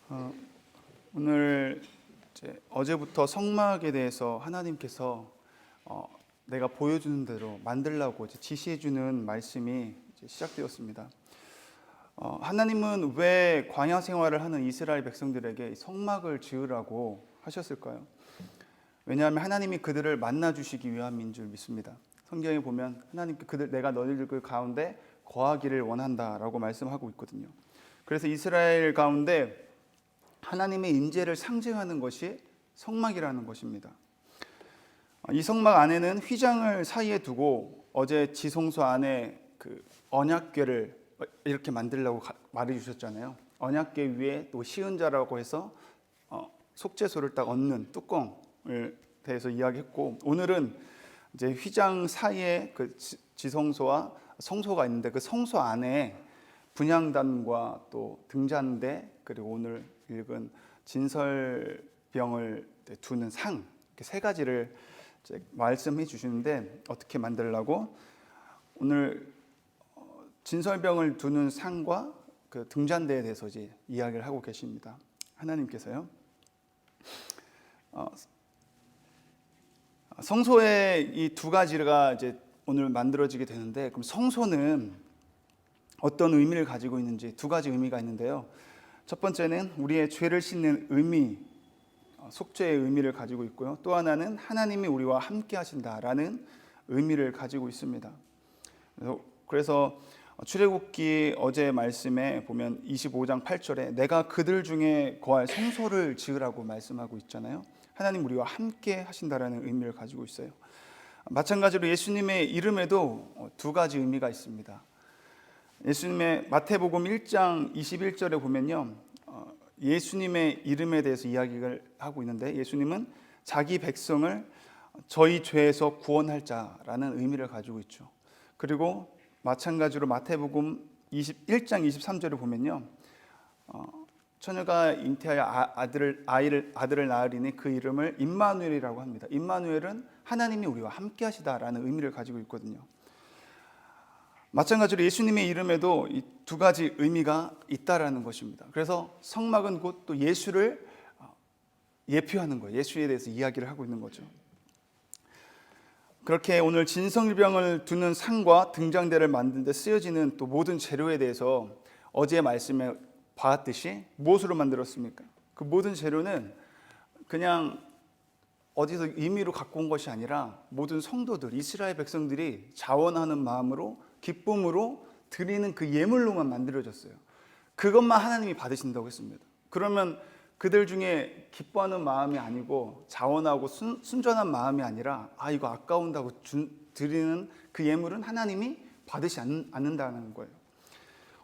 어, 오늘 어제부터 성막에 대해서 하나님께서 내가 보여주는 대로 만들라고 지시해주는 말씀이 시작되었습니다. 하나님은 왜 광야 생활을 하는 이스라엘 백성들에게 성막을 지으라고 하셨을까요? 왜냐하면 하나님이 그들을 만나주시기 위함인 줄 믿습니다. 성경에 보면 하나님께 내가 너희들 가운데 거하기를 원한다라고 말씀하고 있거든요. 그래서 이스라엘 가운데 하나님의 임재를 상징하는 것이 성막이라는 것입니다. 이 성막 안에는 휘장을 사이에 두고 어제 지성소 안에 그 언약궤를 이렇게 만들려고 말해 주셨잖아요. 언약궤 위에 또 시은자라고 해서 속죄소를 딱 얹는 뚜껑을 대해서 이야기했고, 오늘은 이제 휘장 사이에 그 지성소와 성소가 있는데 그 성소 안에 분향단과 또 등잔대, 그리고 오늘 읽은 진설병을 두는 상, 이렇게 세 가지를 이제 말씀해 주시는데, 어떻게 만들라고? 오늘 진설병을 두는 상과 그 등잔대에 대해서 이제 이야기를 하고 계십니다. 하나님께서요. 성소의 이 두 가지가 이제 오늘 만들어지게 되는데, 그럼 성소는 어떤 의미를 가지고 있는지 두 가지 의미가 있는데요. 첫 번째는 우리의 죄를 씻는 의미, 속죄의 의미를 가지고 있고요. 또 하나는 하나님이 우리와 함께 하신다라는 의미를 가지고 있습니다. 그래서 출애굽기 어제 말씀에 보면 25장 8절에 내가 그들 중에 거할 성소를 지으라고 말씀하고 있잖아요. 하나님 우리와 함께 하신다라는 의미를 가지고 있어요. 마찬가지로 예수님의 이름에도 두 가지 의미가 있습니다. 예수님의 마태복음 1장 21절에 보면요, 예수님의 이름에 대해서 이야기를 하고 있는데, 예수님은 자기 백성을 저희 죄에서 구원할 자라는 의미를 가지고 있죠. 그리고 마찬가지로 마태복음 21장 23절에 보면요, 처녀가 잉태하여 아들을 낳으리니 그 이름을 임마누엘이라고 합니다. 임마누엘은 하나님이 우리와 함께 하시다라는 의미를 가지고 있거든요. 마찬가지로 예수님의 이름에도 이 두 가지 의미가 있다라는 것입니다. 그래서 성막은 곧 또 예수를 예표하는 거예요. 예수에 대해서 이야기를 하고 있는 거죠. 그렇게 오늘 진설병을 두는 상과 등잔대를 만드는 데 쓰여지는 또 모든 재료에 대해서 어제 말씀에 봤듯이 무엇으로 만들었습니까? 그 모든 재료는 그냥 어디서 임의로 갖고 온 것이 아니라 모든 성도들, 이스라엘 백성들이 자원하는 마음으로 기쁨으로 드리는 그 예물로만 만들어졌어요. 그것만 하나님이 받으신다고 했습니다. 그러면 그들 중에 기뻐하는 마음이 아니고 자원하고 순전한 마음이 아니라 이거 아까운다고 드리는 그 예물은 하나님이 받으시 않는다는 거예요.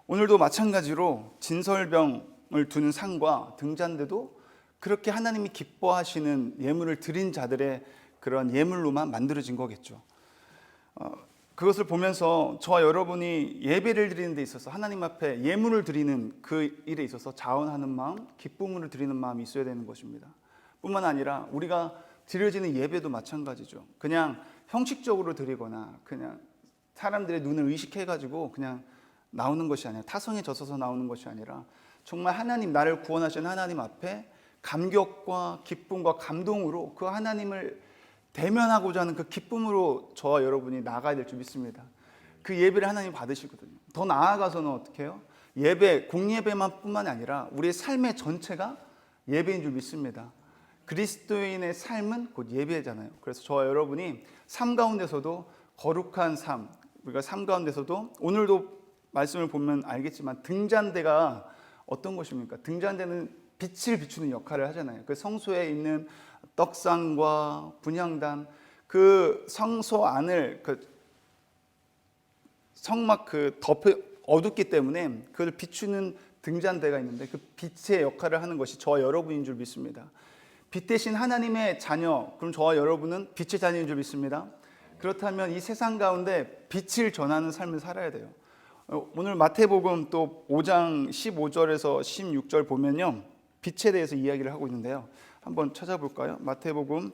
오늘도 마찬가지로 진설병을 두는 상과 등잔대도 그렇게 하나님이 기뻐하시는 예물을 드린 자들의 그런 예물로만 만들어진 거겠죠. 그것을 보면서 저와 여러분이 예배를 드리는 데 있어서 하나님 앞에 예물을 드리는 그 일에 있어서 자원하는 마음, 기쁨으로 드리는 마음이 있어야 되는 것입니다. 뿐만 아니라 우리가 드려지는 예배도 마찬가지죠. 그냥 형식적으로 드리거나 그냥 사람들의 눈을 의식해가지고 그냥 나오는 것이 아니라, 타성에 젖어서 나오는 것이 아니라 정말 하나님, 나를 구원하신 하나님 앞에 감격과 기쁨과 감동으로 그 하나님을 대면하고자 하는 그 기쁨으로 저와 여러분이 나가야 될 줄 믿습니다. 그 예배를 하나님 받으시거든요. 더 나아가서는 어떻게 해요? 예배, 공예배만 뿐만 아니라 우리의 삶의 전체가 예배인 줄 믿습니다. 그리스도인의 삶은 곧 예배잖아요. 그래서 저와 여러분이 삶 가운데서도 거룩한 삶, 우리가 삶 가운데서도 오늘도 말씀을 보면 알겠지만 등잔대가 어떤 것입니까? 등잔대는 빛을 비추는 역할을 하잖아요. 그 성소에 있는 떡상과 분향단, 그 성소 안을 그 성막 그 덮여 어둡기 때문에 그걸 비추는 등잔대가 있는데, 그 빛의 역할을 하는 것이 저와 여러분인 줄 믿습니다. 빛 대신 하나님의 자녀, 그럼 저와 여러분은 빛의 자녀인 줄 믿습니다. 그렇다면 이 세상 가운데 빛을 전하는 삶을 살아야 돼요. 오늘 마태복음 또 5장 15절에서 16절 보면요, 빛에 대해서 이야기를 하고 있는데요. 한번 찾아볼까요? 마태복음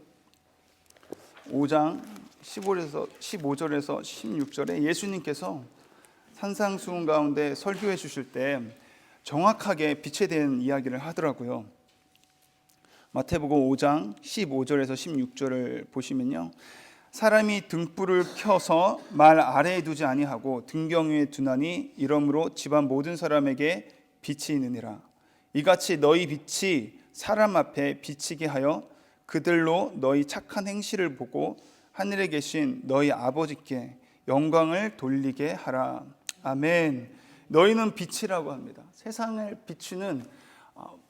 5장 15절에서 16절에 예수님께서 산상수훈 가운데 설교해 주실 때 정확하게 빛에 대한 이야기를 하더라고요. 마태복음 5장 15절에서 16절을 보시면요, 사람이 등불을 켜서 말 아래에 두지 아니하고 등경 위에 두나니 이러므로 집안 모든 사람에게 빛이 있느니라. 이같이 너희 빛이 사람 앞에 비치게 하여 그들로 너희 착한 행실을 보고 하늘에 계신 너희 아버지께 영광을 돌리게 하라. 아멘. 너희는 빛이라고 합니다. 세상을 비추는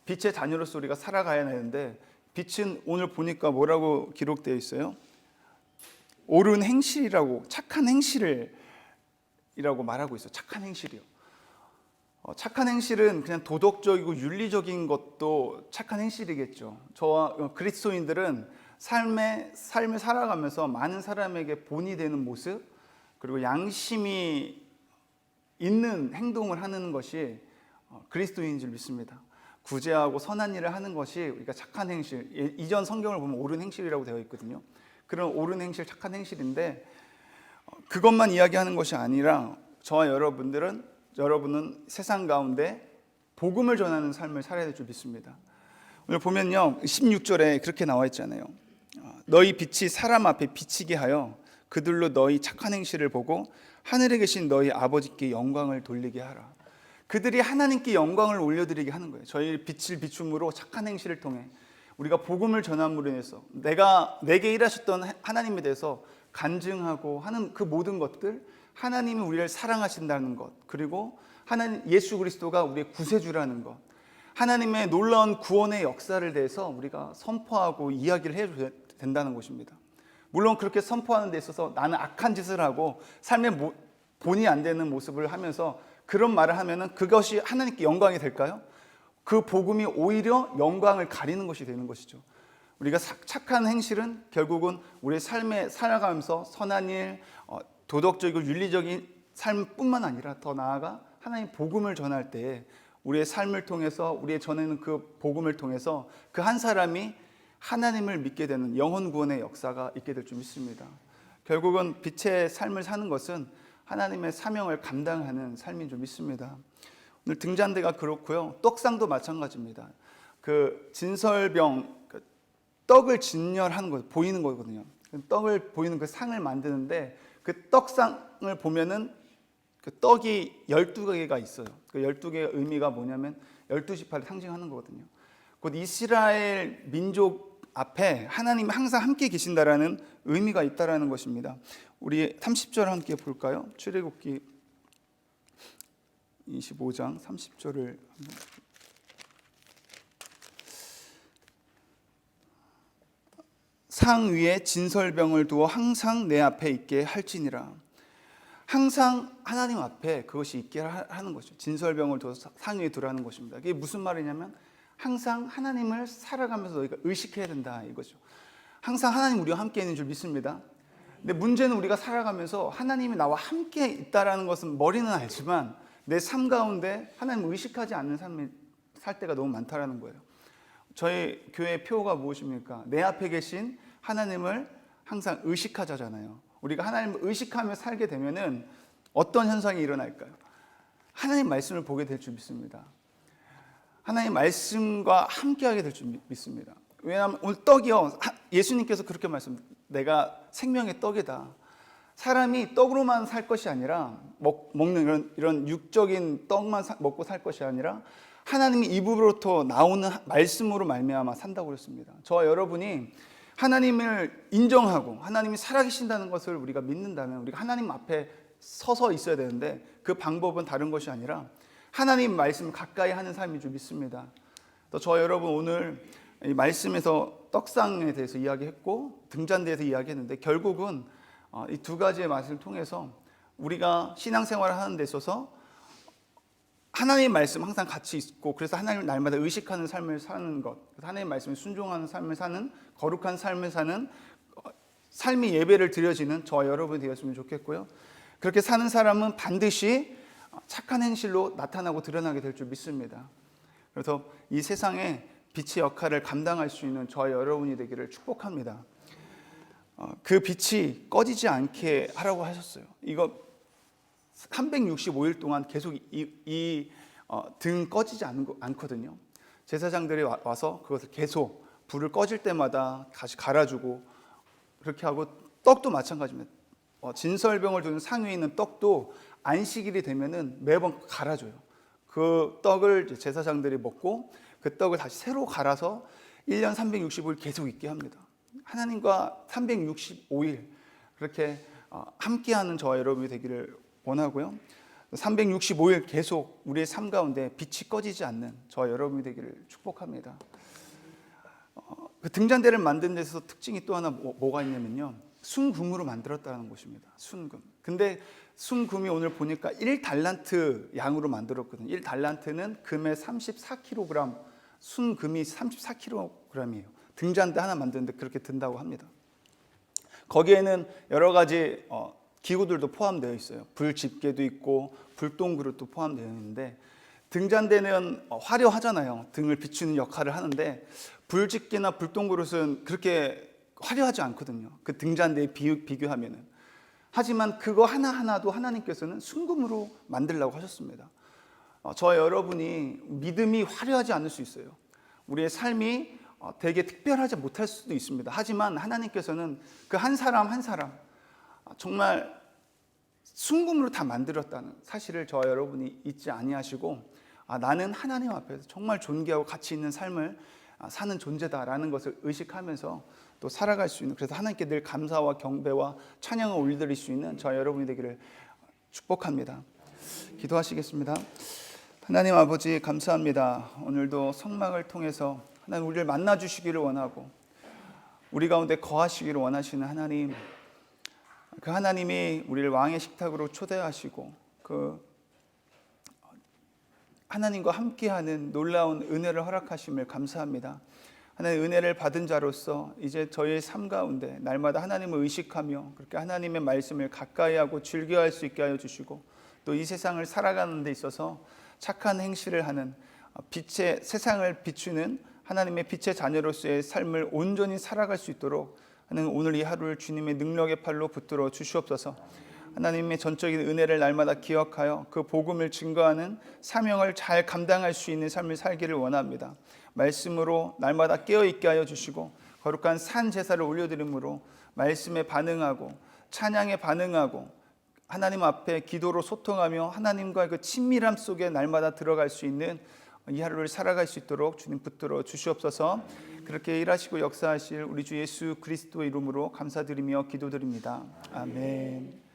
빛의 자녀로서 우리가 살아가야 하는데, 빛은 오늘 보니까 뭐라고 기록되어 있어요? 옳은 행실이라고, 착한 행실이라고 말하고 있어요. 착한 행실이요. 착한 행실은 그냥 도덕적이고 윤리적인 것도 착한 행실이겠죠. 저와 그리스도인들은 삶을 살아가면서 많은 사람에게 본이 되는 모습, 그리고 양심이 있는 행동을 하는 것이 그리스도인인 줄 믿습니다. 구제하고 선한 일을 하는 것이 우리가 착한 행실, 이전 성경을 보면 옳은 행실이라고 되어 있거든요. 그런 옳은 행실, 착한 행실인데, 그것만 이야기하는 것이 아니라 저와 여러분은 세상 가운데 복음을 전하는 삶을 살아야 될 줄 믿습니다. 오늘 보면요, 16절에 그렇게 나와 있잖아요. 너희 빛이 사람 앞에 비치게 하여 그들로 너희 착한 행실을 보고 하늘에 계신 너희 아버지께 영광을 돌리게 하라. 그들이 하나님께 영광을 올려드리게 하는 거예요. 저희 빛을 비춤으로 착한 행실을 통해 우리가 복음을 전함으로 인해서 내게 일하셨던 하나님에 대해서 간증하고 하는 그 모든 것들, 하나님이 우리를 사랑하신다는 것, 그리고 하나님 예수 그리스도가 우리의 구세주라는 것, 하나님의 놀라운 구원의 역사를 대해서 우리가 선포하고 이야기를 해야 된다는 것입니다. 물론 그렇게 선포하는 데 있어서 나는 악한 짓을 하고 삶에 본이 안 되는 모습을 하면서 그런 말을 하면은 그것이 하나님께 영광이 될까요? 그 복음이 오히려 영광을 가리는 것이 되는 것이죠. 우리가 착한 행실은 결국은 우리의 삶에 살아가면서 선한 일, 도덕적이고 윤리적인 삶뿐만 아니라 더 나아가 하나님 복음을 전할 때에 우리의 삶을 통해서, 우리의 전하는 그 복음을 통해서 그 한 사람이 하나님을 믿게 되는 영혼 구원의 역사가 있게 될 줄 믿습니다. 결국은 빛의 삶을 사는 것은 하나님의 사명을 감당하는 삶인 줄 믿습니다. 오늘 등잔대가 그렇고요, 떡상도 마찬가지입니다. 그 진설병, 떡을 진열하는 거 보이는 거거든요. 떡을 보이는 그 상을 만드는데 그 떡상을 보면은 그 떡이 12개가 있어요. 그 12개의 의미가 뭐냐면 12지파를 상징하는 거거든요. 곧 이스라엘 민족 앞에 하나님이 항상 함께 계신다라는 의미가 있다라는 것입니다. 우리 30절 함께 볼까요? 출애굽기 25장 30절을 상 위에 진설병을 두어 항상 내 앞에 있게 할지니라. 항상 하나님 앞에 그것이 있게 하는 것이죠. 진설병을 두어서 상 위에 두라는 것입니다. 이게 무슨 말이냐면 항상 하나님을 살아가면서 너희가 의식해야 된다 이거죠. 항상 하나님 우리와 함께 있는 줄 믿습니다. 근데 문제는 우리가 살아가면서 하나님이 나와 함께 있다라는 것은 머리는 알지만 내 삶 가운데 하나님을 의식하지 않는 삶을 살 때가 너무 많다라는 거예요. 저희 교회의 표어가 무엇입니까? 내 앞에 계신 하나님을 항상 의식하자잖아요. 우리가 하나님을 의식하며 살게 되면은 어떤 현상이 일어날까요? 하나님 말씀을 보게 될 줄 믿습니다. 하나님 말씀과 함께하게 될 줄 믿습니다. 왜냐하면 오늘 떡이요, 예수님께서 그렇게 내가 생명의 떡이다. 사람이 떡으로만 살 것이 아니라 먹는 이런 육적인 떡만 먹고 살 것이 아니라 하나님이 입으로부터 나오는 말씀으로 말미암아 산다고 그랬습니다. 저와 여러분이 하나님을 인정하고 하나님이 살아계신다는 것을 우리가 믿는다면 우리가 하나님 앞에 서서 있어야 되는데 그 방법은 다른 것이 아니라 하나님 말씀을 가까이 하는 삶인 줄 믿습니다. 또 저와 여러분 오늘 이 말씀에서 떡상에 대해서 이야기했고 등잔대에서 이야기했는데 결국은 이 두 가지의 말씀을 통해서 우리가 신앙생활을 하는 데 있어서 하나님의 말씀 항상 같이 있고 그래서 하나님을 날마다 의식하는 삶을 사는 것, 하나님의 말씀에 순종하는 삶을 사는 거룩한 삶을 사는 삶이 예배를 드려지는 저와 여러분이 되었으면 좋겠고요. 그렇게 사는 사람은 반드시 착한 행실로 나타나고 드러나게 될 줄 믿습니다. 그래서 이 세상에 빛의 역할을 감당할 수 있는 저와 여러분이 되기를 축복합니다. 그 빛이 꺼지지 않게 하라고 하셨어요. 이거 365일 동안 계속 이 등 꺼지지 않거든요. 제사장들이 와서 그것을 계속 불을 꺼질 때마다 다시 갈아주고 그렇게 하고, 떡도 마찬가지입니다. 진설병을 두는 상위에 있는 떡도 안식일이 되면은 매번 갈아줘요. 그 떡을 제사장들이 먹고 그 떡을 다시 새로 갈아서 1년 365일 계속 있게 합니다. 하나님과 365일 그렇게 함께하는 저와 여러분이 되기를 원하고요. 365일 계속 우리의 삶 가운데 빛이 꺼지지 않는 저와 여러분이 되기를 축복합니다. 그 등잔대를 만든 데서 특징이 또 하나 뭐가 있냐면요, 순금으로 만들었다는 것입니다. 순금. 근데 순금이 오늘 보니까 1달란트 양으로 만들었거든요. 1달란트는 금의 34kg, 순금이 34kg이에요. 등잔대 하나 만드는데 그렇게 든다고 합니다. 거기에는 여러 가지 기구들도 포함되어 있어요. 불 집게도 있고 불똥 그릇도 포함되어 있는데, 등잔대는 화려하잖아요. 등을 비추는 역할을 하는데 불 집게나 불똥 그릇은 그렇게 화려하지 않거든요. 그 등잔대에 비교하면은. 하지만 그거 하나하나도 하나님께서는 순금으로 만들라고 하셨습니다. 저와 여러분이 믿음이 화려하지 않을 수 있어요. 우리의 삶이 되게 특별하지 못할 수도 있습니다. 하지만 하나님께서는 그 한 사람 한 사람 정말 순금으로 다 만들었다는 사실을 저와 여러분이 잊지 아니하시고, 나는 하나님 앞에서 정말 존귀하고 가치 있는 삶을 사는 존재다라는 것을 의식하면서 또 살아갈 수 있는, 그래서 하나님께 늘 감사와 경배와 찬양을 올려드릴 수 있는 저와 여러분이 되기를 축복합니다. 기도하시겠습니다. 하나님 아버지 감사합니다. 오늘도 성막을 통해서 하나님 우리를 만나주시기를 원하고 우리 가운데 거하시기를 원하시는 하나님, 그 하나님이 우리를 왕의 식탁으로 초대하시고 그 하나님과 함께하는 놀라운 은혜를 허락하심을 감사합니다. 하나님의 은혜를 받은 자로서 이제 저희의 삶 가운데 날마다 하나님을 의식하며 그렇게 하나님의 말씀을 가까이 하고 즐겨할 수 있게 하여 주시고, 또 이 세상을 살아가는 데 있어서 착한 행실을 하는 빛의 세상을 비추는 하나님의 빛의 자녀로서의 삶을 온전히 살아갈 수 있도록 하나님 오늘 이 하루를 주님의 능력의 팔로 붙들어 주시옵소서. 하나님의 전적인 은혜를 날마다 기억하여 그 복음을 증거하는 사명을 잘 감당할 수 있는 삶을 살기를 원합니다. 말씀으로 날마다 깨어있게 하여 주시고 거룩한 산 제사를 올려드림으로 말씀에 반응하고 찬양에 반응하고 하나님 앞에 기도로 소통하며 하나님과 그 친밀함 속에 날마다 들어갈 수 있는 이 하루를 살아갈 수 있도록 주님 붙들어 주시옵소서. 그렇게 일하시고 역사하실 우리 주 예수 그리스도의 이름으로 감사드리며 기도드립니다. 아멘.